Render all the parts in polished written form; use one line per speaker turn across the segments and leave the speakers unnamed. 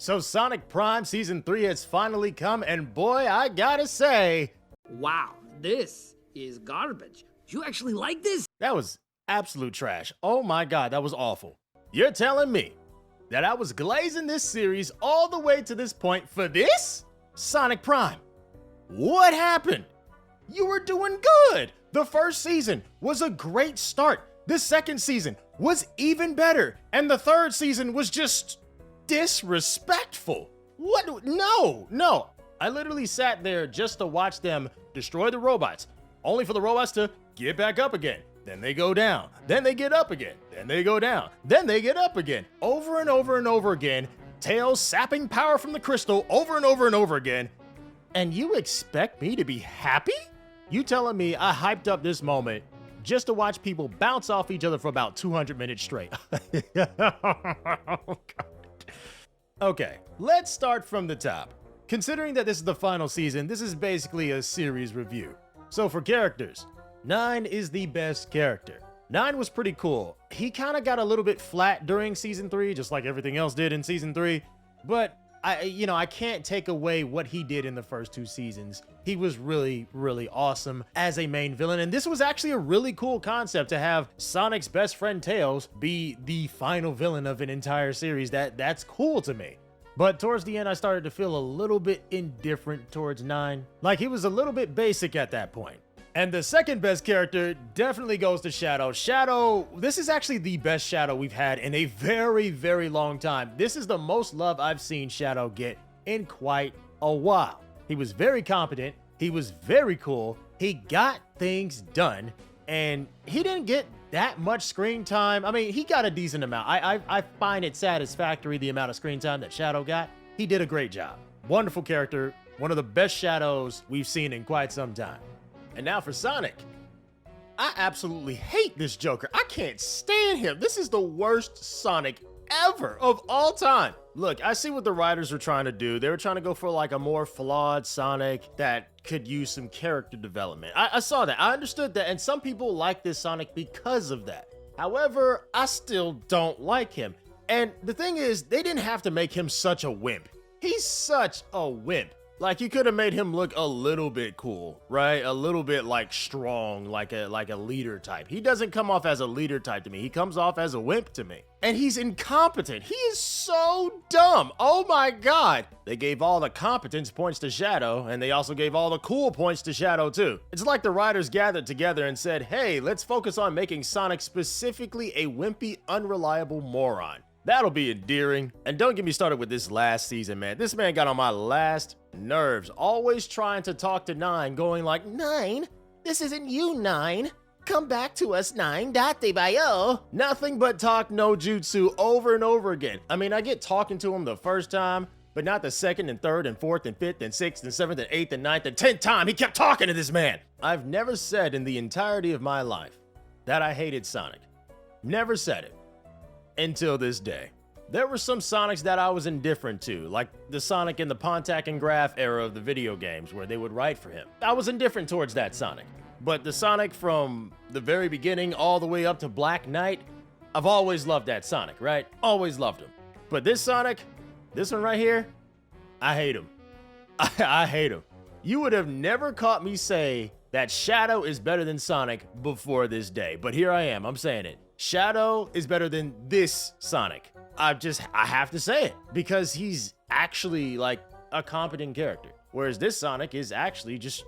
So Sonic Prime Season 3 has finally come, and boy, I gotta say,
wow, this is garbage. You actually like this?
that was absolute trash. Oh my god, that was awful. You're telling me that I was glazing this series all the way to this point for this? Sonic Prime, what happened? You were doing good. The first season was a great start. The second season was even better. And the third season was just disrespectful. What? No. I literally sat there just to watch them destroy the robots, only for the robots to get back up again. Then they go down. Then they get up again. Then they go down. Then they get up again. Over and over and over again. Tails sapping power from the crystal over and over and over again. And you expect me to be happy? You telling me I hyped up this moment just to watch people bounce off each other for about 200 minutes straight? Oh, God. Okay, let's start from the top. Considering that this is the final season, this is basically a series review. So for characters, 9 is the best character. 9 was pretty cool. He kind of got a little bit flat during Season 3, just like everything else did in Season 3, but I can't take away what he did in the first 2 seasons. He was really, really awesome as a main villain, and this was actually a really cool concept to have Sonic's best friend Tails be the final villain of an entire series. That's cool to me. But towards the end, I started to feel a little bit indifferent towards 9. Like, he was a little bit basic at that point. And the second best character definitely goes to Shadow. Shadow, this is actually the best Shadow we've had in a very, very long time. This is the most love I've seen Shadow get in quite a while. He was very competent. He was very cool. He got things done, and he didn't get that much screen time. I mean, he got a decent amount. I find it satisfactory, the amount of screen time that Shadow got. He did a great job. Wonderful character. One of the best Shadows we've seen in quite some time. And now for Sonic. I absolutely hate this Joker. I can't stand him. This is the worst Sonic ever of all time. Look, I see what the writers were trying to do. They were trying to go for like a more flawed Sonic that could use some character development. I saw that. I understood that. And some people like this Sonic because of that. However, I still don't like him. And the thing is, they didn't have to make him such a wimp. He's such a wimp. Like, you could have made him look a little bit cool, right? A little bit like strong, like a leader type. He doesn't come off as a leader type to me. He comes off as a wimp to me. And he's incompetent. He is so dumb. Oh my God. They gave all the competence points to Shadow, and they also gave all the cool points to Shadow too. It's like the writers gathered together and said, hey, let's focus on making Sonic specifically a wimpy, unreliable moron. That'll be endearing. And don't get me started with this last season, man. This man got on my last nerves. Always trying to talk to 9, going like, 9? This isn't you, 9. Come back to us, 9. Date bayo. Nothing but talk no jutsu over and over again. I mean, I get talking to him the first time, but not the second and third and fourth and fifth and sixth and seventh and eighth and ninth and 10th time. He kept talking to this man. I've never said in the entirety of my life that I hated Sonic. Never said it. Until this day. There were some Sonics that I was indifferent to, like the Sonic in the Pontac and Graph era of the video games where they would write for him. I was indifferent towards that Sonic. But the Sonic from the very beginning all the way up to Black Knight, I've always loved that Sonic, right? Always loved him. But this Sonic, this one right here, I hate him. I hate him. You would have never caught me say that Shadow is better than Sonic before this day. But here I am, I'm saying it. Shadow is better than this Sonic. I have to say it because he's actually like a competent character. Whereas this Sonic is actually just,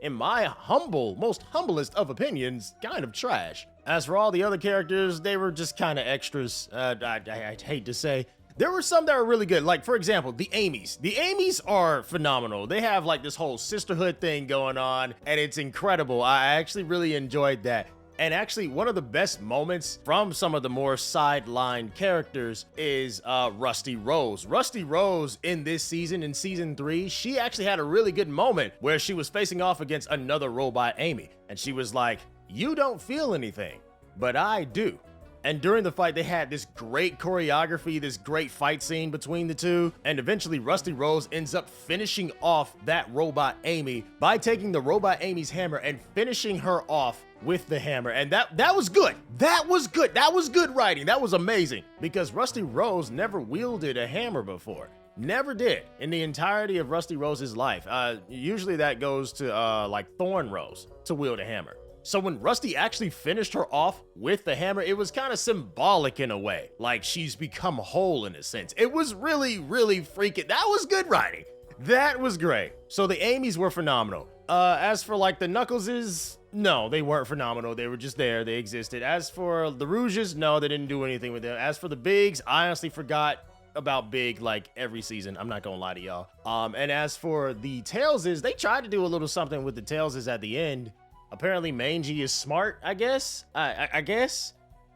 in my most humblest of opinions, kind of trash. As for all the other characters, they were just kind of extras. I'd hate to say. There were some that were really good. Like, for example, the Amy's. The Amy's are phenomenal. They have like this whole sisterhood thing going on, and it's incredible. I actually really enjoyed that. And actually, one of the best moments from some of the more sidelined characters is Rusty Rose. Rusty Rose in this season, in season 3, she actually had a really good moment where she was facing off against another robot, Amy. And she was like, you don't feel anything, but I do. And during the fight, they had this great choreography, this great fight scene between the two. And eventually, Rusty Rose ends up finishing off that robot Amy by taking the robot Amy's hammer and finishing her off with the hammer. And that was good. That was good. That was good writing. That was amazing because Rusty Rose never wielded a hammer before. Never did in the entirety of Rusty Rose's life. Usually that goes to like Thorn Rose to wield a hammer. So when Rusty actually finished her off with the hammer, it was kind of symbolic in a way. Like she's become whole in a sense. It was really, really freaking, that was good writing. That was great. So the Amy's were phenomenal. As for like the Knuckleses, no, they weren't phenomenal. They were just there. They existed. As for the Rouges, no, they didn't do anything with them. As for the Bigs, I honestly forgot about Big like every season. I'm not gonna lie to y'all. And as for the Tailses, they tried to do a little something with the Tailses at the end. Apparently Mangy is smart, I guess. I guess.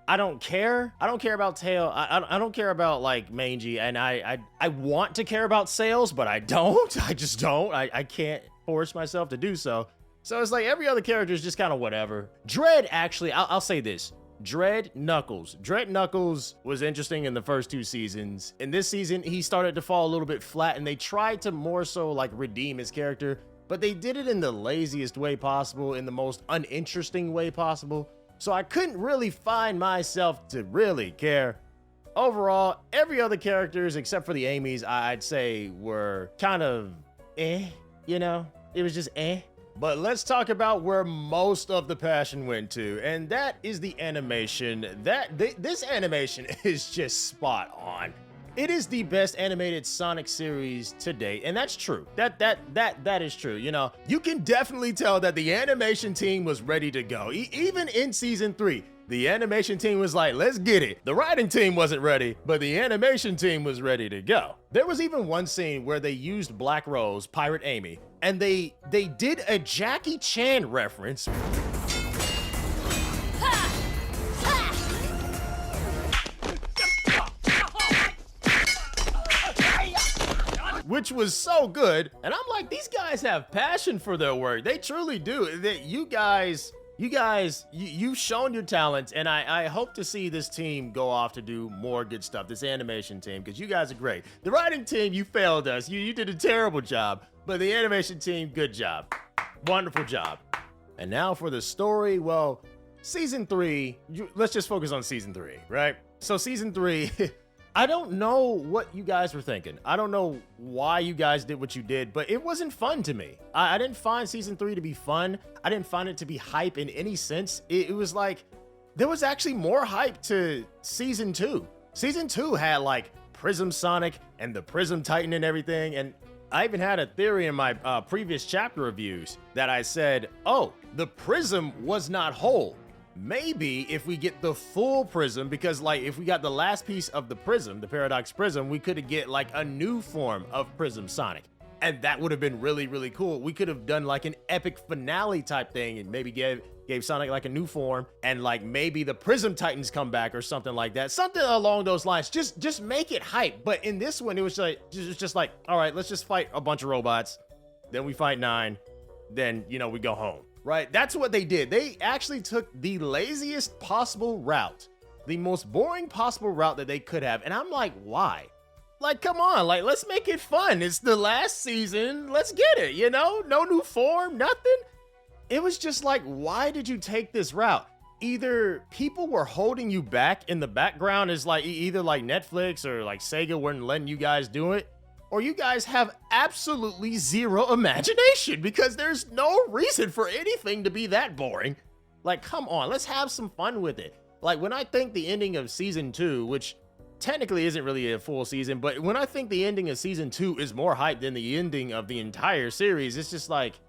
I don't care. I don't care about Tail. I don't care about like Mangy, and I want to care about Sales, but I don't. I just don't. I can't force myself to do so. So it's like every other character is just kind of whatever. Dread, actually, I'll say this. Dread Knuckles. Dread Knuckles was interesting in the first 2 seasons. In this season, he started to fall a little bit flat, and they tried to more so like redeem his character, but they did it in the laziest way possible, in the most uninteresting way possible. So I couldn't really find myself to really care. Overall, every other characters except for the Amy's, I'd say were kind of you know? It was just But let's talk about where most of the passion went to, and that is the animation. This animation is just spot on. It is the best animated Sonic series to date, and that's true. That is true. You know, you can definitely tell that the animation team was ready to go. Even in season 3, the animation team was like, let's get it. The writing team wasn't ready, but the animation team was ready to go. There was even one scene where they used Black Rose, Pirate Amy, and they did a Jackie Chan reference. Which was so good, and I'm like, these guys have passion for their work. They truly do. You've shown your talents, and I hope to see this team go off to do more good stuff, this animation team, because you guys are great. The writing team, you failed us. You did a terrible job, but the animation team, good job. Wonderful job. And now for the story, well, season 3, let's just focus on season 3, right? So season 3, I don't know what you guys were thinking. I don't know why you guys did what you did, but it wasn't fun to me. I didn't find season 3 to be fun. I didn't find it to be hype in any sense. It was like, there was actually more hype to season 2. Season 2 had like Prism Sonic and the Prism Titan and everything. And I even had a theory in my previous chapter reviews that I said, oh, the Prism was not whole. Maybe if we get the full Prism, because like if we got the last piece of the Prism, the Paradox Prism, we could get like a new form of Prism Sonic. And that would have been really, really cool. We could have done like an epic finale type thing and maybe gave Sonic like a new form, and like maybe the Prism Titans come back or something like that. Something along those lines. Just make it hype. But in this one, it was just like, all right, let's just fight a bunch of robots. Then we fight 9. Then, you know, we go home. Right? That's what they did. They actually took the laziest possible route, the most boring possible route that they could have. And I'm like, why? Like, come on, like, let's make it fun. It's the last season. Let's get it, you know? No new form, nothing. It was just like, why did you take this route? Either people were holding you back in the background, is like either like Netflix or like Sega weren't letting you guys do it, or you guys have absolutely zero imagination, because there's no reason for anything to be that boring. Like, come on, let's have some fun with it. Like, when I think the ending of season 2, which technically isn't really a full season, but when I think the ending of season 2 is more hype than the ending of the entire series, it's just like,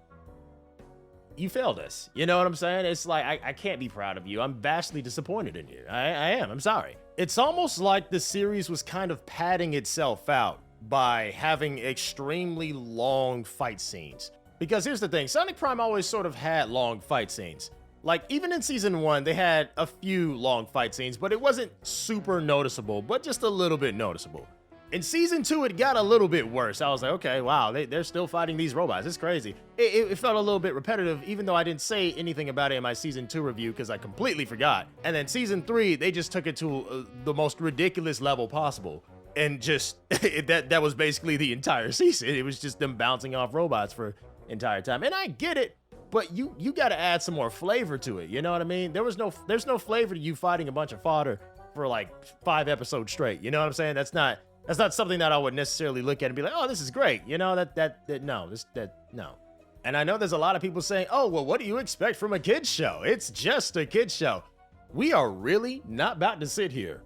you failed us. You know what I'm saying? It's like, I can't be proud of you. I'm vastly disappointed in you. I am. I'm sorry. It's almost like the series was kind of padding itself out by having extremely long fight scenes. Because here's the thing, Sonic Prime always sort of had long fight scenes. Like, even in season 1, they had a few long fight scenes, but it wasn't super noticeable, but just a little bit noticeable. In season 2, it got a little bit worse. I was like, okay, wow, they're still fighting these robots. It's crazy. It felt a little bit repetitive, even though I didn't say anything about it in my season 2 review because I completely forgot. And then season 3, they just took it to the most ridiculous level possible. And just, that was basically the entire season. It was just them bouncing off robots for entire time. And I get it, but you got to add some more flavor to it. You know what I mean? There's no flavor to you fighting a bunch of fodder for like 5 episodes straight. You know what I'm saying? That's not That's not something that I would necessarily look at and be like, oh, this is great. You know, no. And I know there's a lot of people saying, oh, well, what do you expect from a kid's show? It's just a kid's show. We are really not about to sit here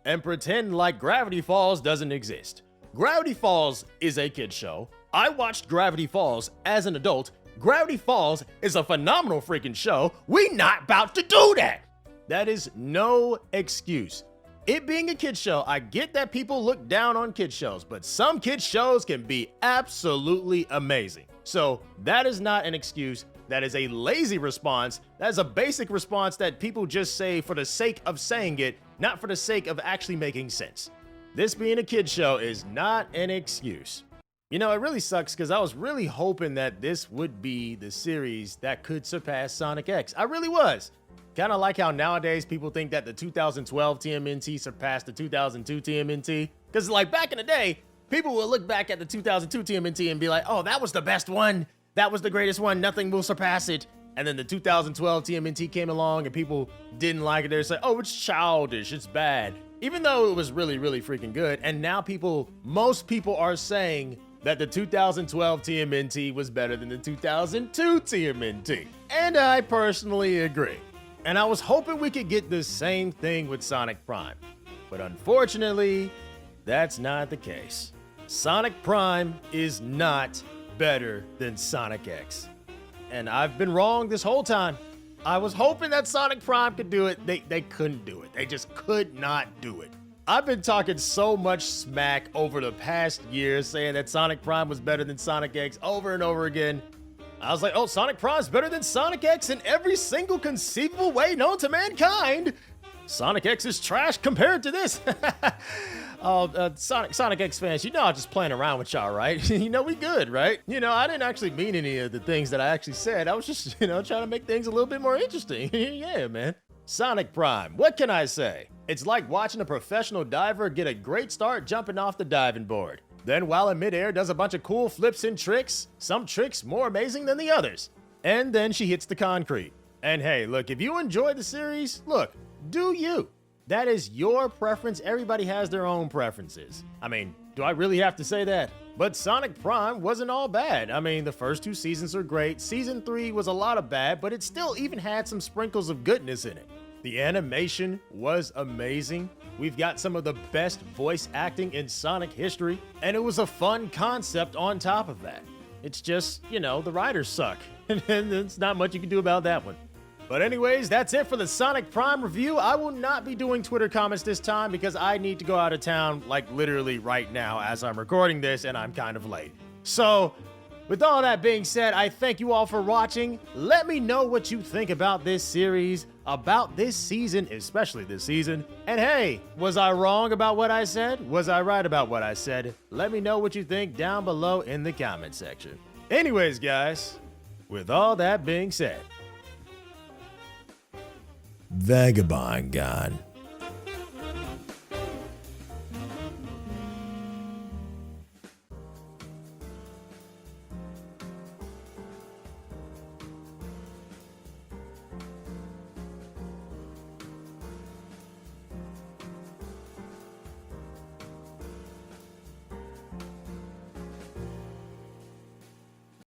and pretend like Gravity Falls doesn't exist. Gravity Falls is a kid's show. I watched Gravity Falls as an adult. Gravity Falls is a phenomenal freaking show. We not about to do that. That is no excuse. It being a kid's show, I get that people look down on kids shows, but some kids shows can be absolutely amazing. So that is not an excuse. That is a lazy response. That is a basic response that people just say for the sake of saying it, not for the sake of actually making sense. This being a kid's show is not an excuse. You know, it really sucks because I was really hoping that this would be the series that could surpass Sonic X. I really was. Kind of like how nowadays people think that the 2012 TMNT surpassed the 2002 TMNT. Because like back in the day, people will look back at the 2002 TMNT and be like, oh, that was the best one. That was the greatest one. Nothing will surpass it. And then the 2012 TMNT came along and people didn't like it. They're saying, oh, it's childish. It's bad. Even though it was really, really freaking good. And now most people are saying that the 2012 TMNT was better than the 2002 TMNT. And I personally agree. And I was hoping we could get the same thing with Sonic Prime. But unfortunately, that's not the case. Sonic Prime is not better than Sonic X. And I've been wrong this whole time. I was hoping that Sonic Prime could do it. They couldn't do it. They just could not do it. I've been talking so much smack over the past year saying that Sonic Prime was better than Sonic X over and over again. I was like, oh, Sonic Prime's better than Sonic X in every single conceivable way known to mankind. Sonic X is trash compared to this. Sonic X fans, you know I'm just playing around with y'all, right? You know we good, right? You know, I didn't actually mean any of the things that I actually said. I was just, trying to make things a little bit more interesting. Yeah, man. Sonic Prime, what can I say? It's like watching a professional diver get a great start jumping off the diving board. Then while in midair does a bunch of cool flips and tricks, some tricks more amazing than the others. And then she hits the concrete. And hey, look, if you enjoy the series, look, do you. That is your preference. Everybody has their own preferences. I mean, do I really have to say that? But Sonic Prime wasn't all bad. I mean, the first 2 seasons are great. Season 3 was a lot of bad, but it still even had some sprinkles of goodness in it. The animation was amazing. We've got some of the best voice acting in Sonic history, and it was a fun concept on top of that. It's just, the writers suck, and there's not much you can do about that one. But anyways, that's it for the Sonic Prime review. I will not be doing Twitter comments this time because I need to go out of town, like literally right now as I'm recording this, and I'm kind of late. So, with all that being said, I thank you all for watching. Let me know what you think about this series, about this season, especially this season. And hey, was I wrong about what I said? Was I right about what I said? Let me know what you think down below in the comment section. Anyways, guys, with all that being said, Vagabond gone.